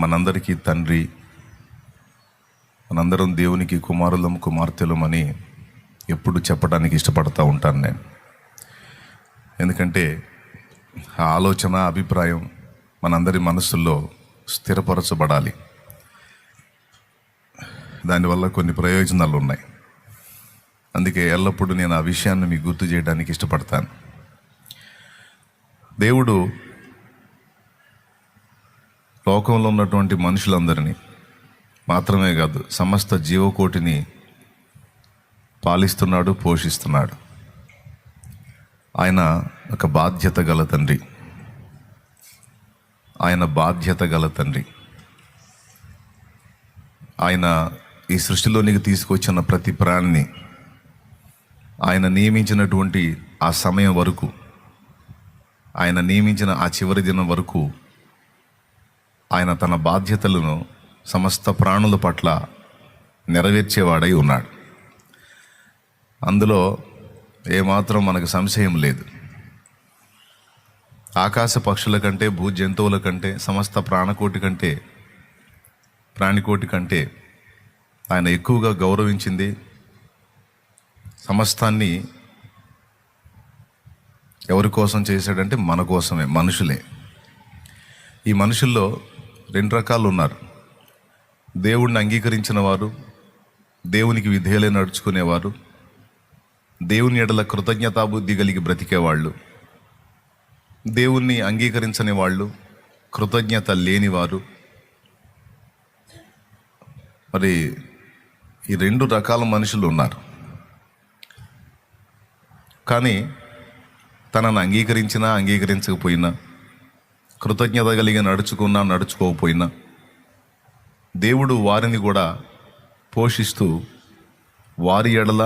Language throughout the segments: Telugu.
మనందరికీ తండ్రి, మనందరం దేవునికి కుమారులం కుమార్తెలమని ఎప్పుడు చెప్పడానికి ఇష్టపడతా ఉంటాను నేను. ఎందుకంటే ఆ ఆలోచన, అభిప్రాయం మనందరి మనసుల్లో స్థిరపరచబడాలి. దానివల్ల కొన్ని ప్రయోజనాలు ఉన్నాయి. అందుకే ఎల్లప్పుడూ నేను ఆ విషయాన్ని మీకు గుర్తు చేయడానికి ఇష్టపడతాను. దేవుడు లోకంలో ఉన్నటువంటి మనుషులందరినీ మాత్రమే కాదు, సమస్త జీవకోటిని పాలిస్తున్నాడు, పోషిస్తున్నాడు. ఆయన ఒక బాధ్యత గల తండ్రి. ఆయన ఈ సృష్టిలోనికి తీసుకొచ్చిన ప్రతి ప్రాణిని ఆయన నియమించినటువంటి ఆ సమయం వరకు, ఆయన నియమించిన ఆ చివరి దినం వరకు ఆయన తన బాధ్యతలను సమస్త ప్రాణుల పట్ల నెరవేర్చేవాడై ఉన్నాడు. అందులో ఏమాత్రం మనకు సంశయం లేదు. ఆకాశ పక్షుల కంటే, భూ జంతువుల కంటే, సమస్త ప్రాణికోటి కంటే ఆయన ఎక్కువగా గౌరవించింది సమస్తాన్ని ఎవరి కోసం చేశాడంటే మన కోసమే, మనుషులే. ఈ మనుషుల్లో రెండు రకాలు ఉన్నారు. దేవుణ్ణి అంగీకరించిన వారు, దేవునికి విధేయులై నడుచుకునేవారు, దేవుని ఎడల కృతజ్ఞతాబుద్ధి కలిగి బ్రతికేవాళ్ళు. దేవుణ్ణి అంగీకరించని వాళ్ళు, కృతజ్ఞత లేనివారు. మరి ఈ రెండు రకాల మనుషులు ఉన్నారు. కానీ తనను అంగీకరించినా అంగీకరించకపోయినా, కృతజ్ఞత కలిగి నడుచుకున్నా నడుచుకోకపోయినా, దేవుడు వారిని కూడా పోషిస్తూ వారి ఎడల,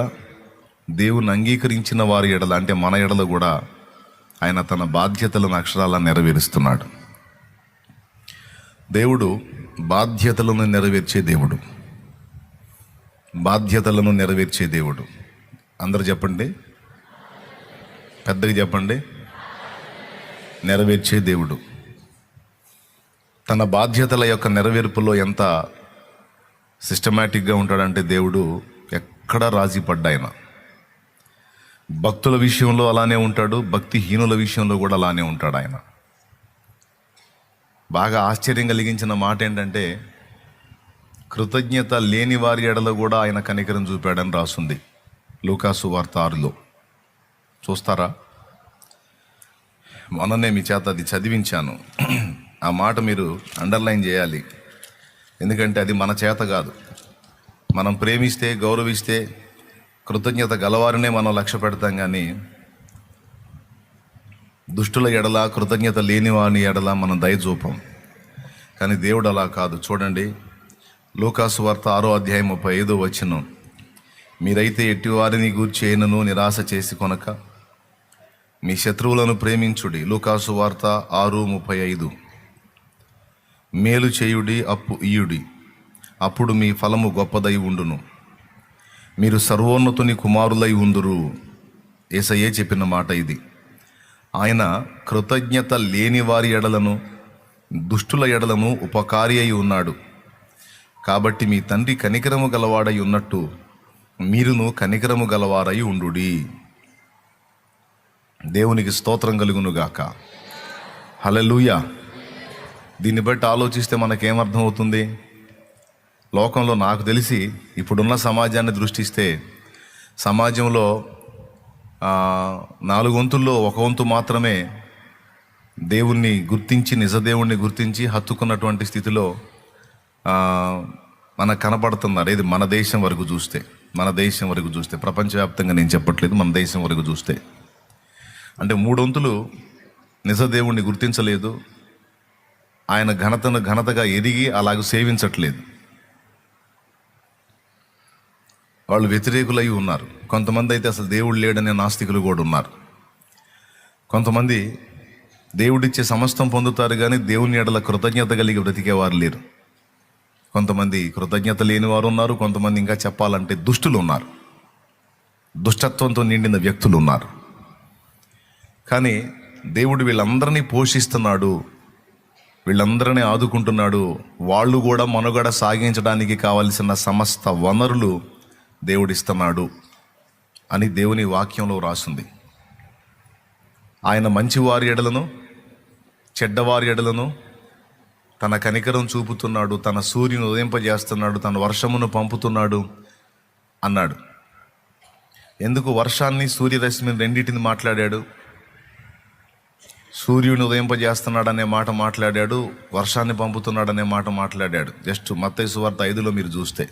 దేవుని అంగీకరించిన వారి ఎడల అంటే మన ఎడల కూడా ఆయన తన బాధ్యతలను అక్షరాలా నెరవేరుస్తున్నాడు. దేవుడు బాధ్యతలను నెరవేర్చే దేవుడు. అందరూ చెప్పండి, పెద్దగా చెప్పండి. నెరవేర్చే దేవుడు. తన బాధ్యతల యొక్క నెరవేర్పులో ఎంత సిస్టమేటిక్గా ఉంటాడంటే దేవుడు ఎక్కడా రాజీ పడ్డాయన. భక్తుల విషయంలో అలానే ఉంటాడు, భక్తిహీనుల విషయంలో కూడా అలానే ఉంటాడు ఆయన. బాగా ఆశ్చర్యం కలిగించిన మాట ఏంటంటే, కృతజ్ఞత లేని వారి ఎడల కూడా ఆయన కనికరం చూపాడని రాస్తుంది లూకాసు వార్త 6లో. చూస్తారా? మొన్ననే మీ చేత అది చదివించాను. ఆ మాట మీరు అండర్లైన్ చేయాలి. ఎందుకంటే అది మన చేత కాదు. మనం ప్రేమిస్తే, గౌరవిస్తే, కృతజ్ఞత గలవారినే మనం లక్ష్య పెడతాం. కానీ దుష్టుల ఎడల, కృతజ్ఞత లేని వాని ఎడల మనం దయ చూపం. కానీ దేవుడు అలా కాదు. చూడండి, లూకాసు వార్త 6వ అధ్యాయం 35వ వచనం. మీరైతే ఎట్టివారిని గూర్చి అయినను నిరాశ చేసి కొనక మీ శత్రువులను ప్రేమించుడి. లూకాసు వార్త 6:35. మేలు చేయుడి, అప్పు ఇయుడి, అప్పుడు మీ ఫలము గొప్పదై ఉండును, మీరు సర్వోన్నతుని కుమారులై ఉందురు. యేసయ్యే చెప్పిన మాట ఇది. ఆయన కృతజ్ఞత లేని వారి ఎడలను, దుష్టుల ఎడలను ఉపకారి అయి ఉన్నాడు. కాబట్టి మీ తండ్రి కనికరము గలవాడై ఉన్నట్టు మీరును కనికరము గలవారై ఉండుడి. దేవునికి స్తోత్రం కలుగునుగాక. హల్లెలూయా. దీన్ని బట్టి ఆలోచిస్తే మనకేమర్థం అవుతుంది? లోకంలో నాకు తెలిసి ఇప్పుడున్న సమాజాన్ని దృష్టిస్తే, సమాజంలో 4 వంతుల్లో 1 వంతు మాత్రమే దేవుణ్ణి గుర్తించి, నిజదేవుణ్ణి గుర్తించి హత్తుకున్నటువంటి స్థితిలో మనకు కనపడుతున్నారు. ఇది మన దేశం వరకు చూస్తే, ప్రపంచవ్యాప్తంగా నేను చెప్పట్లేదు, మన దేశం వరకు చూస్తే. అంటే 3 వంతులు నిజదేవుణ్ణి గుర్తించలేదు, ఆయన ఘనతగా ఎదిగి అలాగ సేవించట్లేదు. వాళ్ళు వ్యతిరేకులై ఉన్నారు. కొంతమంది అయితే అసలు దేవుడు లేడనే నాస్తికులు కూడా ఉన్నారు. కొంతమంది దేవుడిచ్చే సమస్తం పొందుతారు కానీ దేవుని ఎడల కృతజ్ఞత కలిగి బ్రతికేవారు లేరు. కొంతమంది కృతజ్ఞత లేని వారు ఉన్నారు. కొంతమంది ఇంకా చెప్పాలంటే దుష్టులు ఉన్నారు, దుష్టత్వంతో నిండిన వ్యక్తులు ఉన్నారు. కానీ దేవుడు వీళ్ళందరినీ పోషిస్తున్నాడు. వీళ్ళందరినీ ఆదుకుంటున్నాడు. వాళ్ళు కూడా మనుగడ సాగించడానికి కావలసిన సమస్త వనరులు దేవుడిస్తున్నాడు అని దేవుని వాక్యంలో రాసింది. ఆయన మంచివారి ఎడలను చెడ్డవారి ఎడలను తన కనికరం చూపుతున్నాడు, తన సూర్యుని ఉదయింపజేస్తున్నాడు, తన వర్షమును పంపుతున్నాడు అన్నాడు. ఎందుకు వర్షాన్ని సూర్యరశ్మిని రెండింటిని మాట్లాడాడు? సూర్యుని ఉదయింపజేస్తున్నాడు అనే మాట మాట్లాడాడు, వర్షాన్ని పంపుతున్నాడు అనే మాట మాట్లాడాడు. జస్ట్ మత్తయి సువార్త 5లో మీరు చూస్తే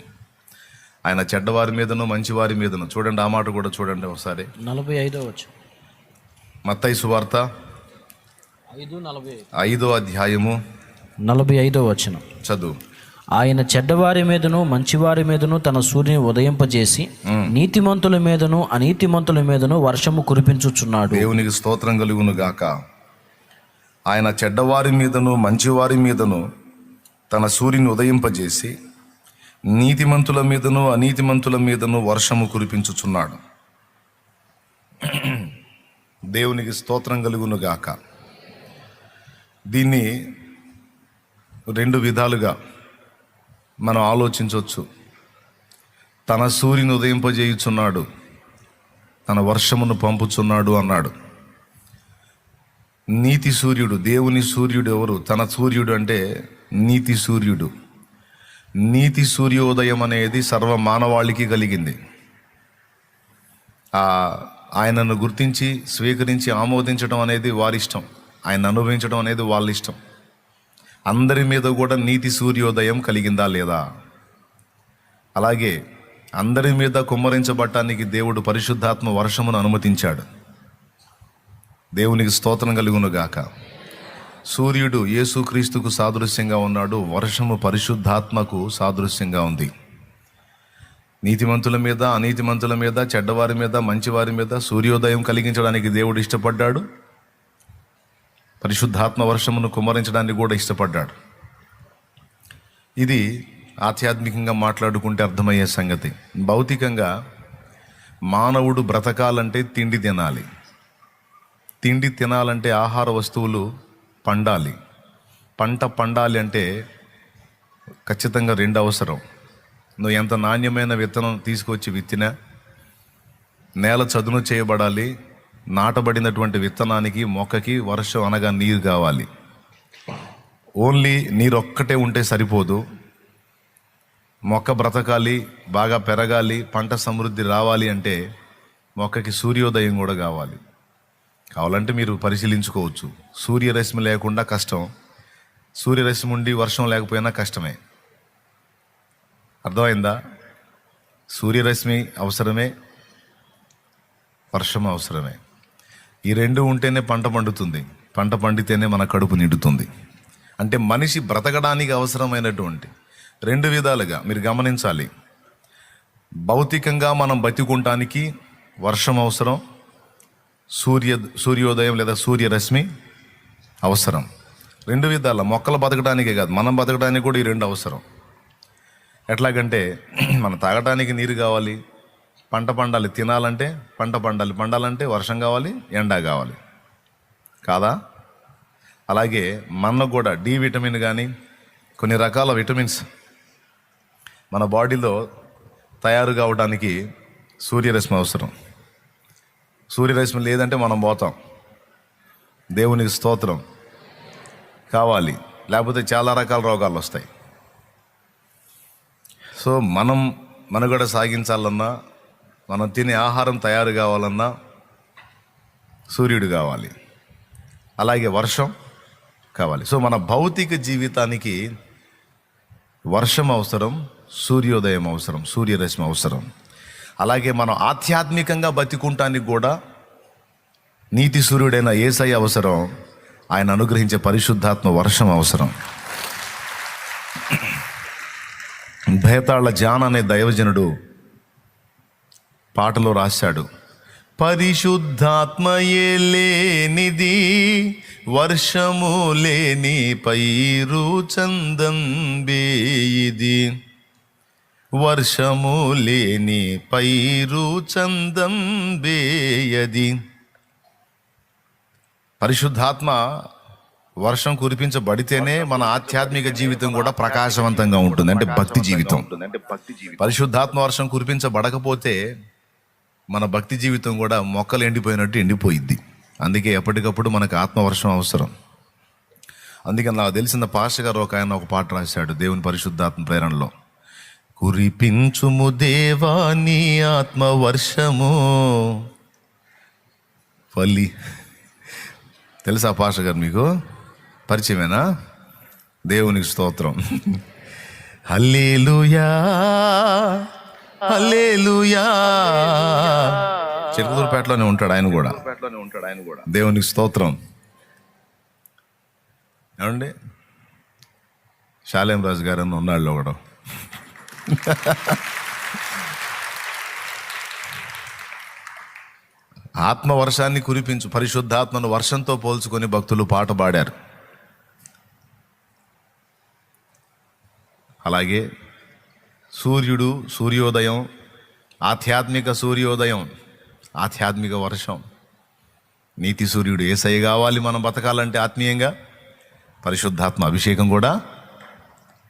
ఆయన చెడ్డవారి మీదను మంచివారి మీదను, చూడండి ఆ మాట కూడా చూడండి ఒకసారి. 45వ వచనం, మత్తయి సువార్త 5వ అధ్యాయము 45వ వచనం చదువు. ఆయన చెడ్డవారి మీదను మంచివారి మీదను తన సూర్యుని ఉదయింపజేసి నీతిమంతుల మీదను అనీతిమంతుల మీదను వర్షము కురిపించుచున్నాడు. దేవునికి స్తోత్రం కలుగును గాక. ఆయన చెడ్డవారి మీదను మంచివారి మీదను తన సూర్యుని ఉదయింపజేసి నీతిమంతుల మీదను అనీతిమంతుల మీదను వర్షము కురిపించుచున్నాడు. దేవునికి స్తోత్రం కలుగును గాక. దీన్ని రెండు విధాలుగా మనం ఆలోచించవచ్చు. తన సూర్యుని ఉదయింపజేయుచున్నాడు, తన వర్షమును పంపుచున్నాడు అన్నాడు. నీతి సూర్యుడు, దేవుని సూర్యుడు ఎవరు? తన సూర్యుడు అంటే నీతి సూర్యుడు. నీతి సూర్యోదయం అనేది సర్వ మానవాళికి కలిగింది. ఆయనను గుర్తించి స్వీకరించి ఆమోదించడం అనేది వారిష్టం, ఆయన అనుభవించడం అనేది వాళ్ళ ఇష్టం. అందరి మీద కూడా నీతి సూర్యోదయం కలిగిందా లేదా? అలాగే అందరి మీద కుమ్మరించబట్టానికి దేవుడు పరిశుద్ధాత్మ వర్షమును అనుమతించాడు. దేవునికి స్తోత్రం కలుగును గాక. సూర్యుడు యేసుక్రీస్తుకు సాదృశ్యంగా ఉన్నాడు, వర్షము పరిశుద్ధాత్మకు సాదృశ్యంగా ఉంది. నీతిమంతుల మీద అనీతిమంతుల మీద చెడ్డవారి మీద మంచివారి మీద సూర్యోదయం కలిగించడానికి దేవుడు ఇష్టపడ్డాడు, పరిశుద్ధాత్మ వర్షమును కుమ్మరించడానికి కూడా ఇష్టపడ్డాడు. ఇది ఆధ్యాత్మికంగా మాట్లాడుకుంటే అర్థమయ్యే సంగతి. భౌతికంగా మానవుడు బ్రతకాలంటే తిండి తినాలి. తిండి తినాలంటే ఆహార వస్తువులు పండాలి. పంట పండాలి అంటే ఖచ్చితంగా రెండు అవసరం. నువ్వు ఎంత నాణ్యమైన విత్తనం తీసుకొచ్చి విత్తినా నేల చదును చేయబడాలి. నాటబడినటువంటి విత్తనానికి మొక్కకి వర్షం అనగా నీరు కావాలి. ఓన్లీ నీరు ఒక్కటే ఉంటే సరిపోదు. మొక్క బ్రతకాలి, బాగా పెరగాలి, పంట సమృద్ధి రావాలి అంటే మొక్కకి సూర్యోదయం కూడా కావాలి. కావాలంటే మీరు పరిశీలించుకోవచ్చు. సూర్యరశ్మి లేకుండా కష్టం, సూర్యరశ్మి ఉండి వర్షం లేకపోయినా కష్టమే. అర్థమైందా? సూర్యరశ్మి అవసరమే, వర్షం అవసరమే. ఈ రెండు ఉంటేనే పంట పండుతుంది, పంట పండితేనే మన కడుపు నిండుతుంది. అంటే మనిషి బ్రతకడానికి అవసరమైనటువంటి రెండు విధాలుగా మీరు గమనించాలి. భౌతికంగా మనం బతికుంటానికి వర్షం అవసరం, సూర్యోదయం లేదా సూర్యరశ్మి అవసరం. రెండు విధాల మొక్కలు బతకడానికే కాదు, మనం బతకడానికి కూడా ఈ రెండు అవసరం. ఎట్లాగంటే మనం తాగడానికి నీరు కావాలి, పంట పండాలి, తినాలంటే పంట పండాలి, పండాలంటే వర్షం కావాలి, ఎండ కావాలి కాదా? అలాగే మనకు కూడా డి విటమిన్ కానీ కొన్ని రకాల విటమిన్స్ మన బాడీలో తయారు కావడానికి సూర్యరశ్మి అవసరం. సూర్యరశ్మి లేదంటే మనం పోతాం. దేవునికి స్తోత్రం కావాలి, లేకపోతే చాలా రకాల రోగాలు వస్తాయి. సో మనం మనుగడ సాగించాలన్నా, మనం తినే ఆహారం తయారు కావాలన్నా సూర్యుడు కావాలి, అలాగే వర్షం కావాలి. సో మన భౌతిక జీవితానికి వర్షం అవసరం, సూర్యోదయం అవసరం, సూర్యరశ్మి అవసరం. అలాగే మనం ఆధ్యాత్మికంగా బతికుంటానికి కూడా నీతి సూర్యుడైన యేసయ్య అవసరం, ఆయన అనుగ్రహించే పరిశుద్ధాత్మ వర్షం అవసరం. భేతాళ జాన్ అనే దైవజనుడు పాటలో రాశాడు, పరిశుద్ధాత్మయే లేనిది వర్షము లేని పైరు చందం బేయిది, వర్షము లేని పైరు చందం బేయది. పరిశుద్ధాత్మ వర్షం కురిపించబడితేనే మన ఆధ్యాత్మిక జీవితం కూడా ప్రకాశవంతంగా ఉంటుంది, అంటే భక్తి జీవితం. పరిశుద్ధాత్మ వర్షం కురిపించబడకపోతే మన భక్తి జీవితం కూడా మొక్కలు ఎండిపోయినట్టు ఎండిపోయిద్ది. అందుకే ఎప్పటికప్పుడు మనకు ఆత్మవర్షం అవసరం. అందుకే నాకు తెలిసిన పాస్టర్ గారు ఒక పాట రాశాడు దేవుని పరిశుద్ధాత్మ ప్రేరణలో. కురిపించుము దేవా నీ ఆత్మవర్షము పల్లి. తెలుసా పాస్టర్ గారు, మీకు పరిచయమేనా? దేవునికి స్తోత్రం. హల్లెలూయా హల్లెలూయా. చిరుకూరుపేటలోనే ఉంటాడు ఆయన కూడా. దేవునికి స్తోత్రం. ఏమండి, శాలేం రాజు గారు అని ఉన్నాళ్ళు ఒకడు. ఆత్మవర్షాన్ని కురిపించు, పరిశుద్ధాత్మను వర్షంతో పోల్చుకొని భక్తులు పాట పాడారు. అలాగే సూర్యోదయం, ఆధ్యాత్మిక సూర్యోదయం, ఆధ్యాత్మిక వర్షం. నీతి సూర్యుడు యేసయ్య కావాలి మనం బతకాలంటే ఆత్మీయంగా. పరిశుద్ధాత్మ అభిషేకం కూడా.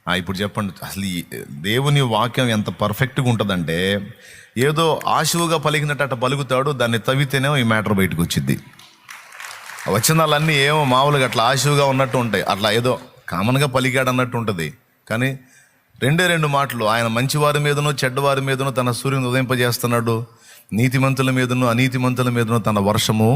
ఇప్పుడు చెప్పండి, అసలు ఈ దేవుని వాక్యం ఎంత పర్ఫెక్ట్గా ఉంటుందంటే, ఏదో ఆశువుగా పలికినట్టు అట్ట పలుకుతాడు, దాన్ని తవ్వితేనేమో ఈ మ్యాటర్ బయటకు వచ్చింది. వచనాలన్నీ ఏమో మామూలుగా అట్లా ఆశువుగా ఉన్నట్టు ఉంటాయి, అట్లా ఏదో కామన్గా పలికాడు అన్నట్టు ఉంటుంది. కానీ రెండు మాటలు, ఆయన మంచివారి మీదనో చెడ్డవారి మీదనో తన సూర్యుని ఉదయింపజేస్తున్నాడు, నీతిమంతుల మీదనో అనీతిమంతుల మీదనో తన వర్షము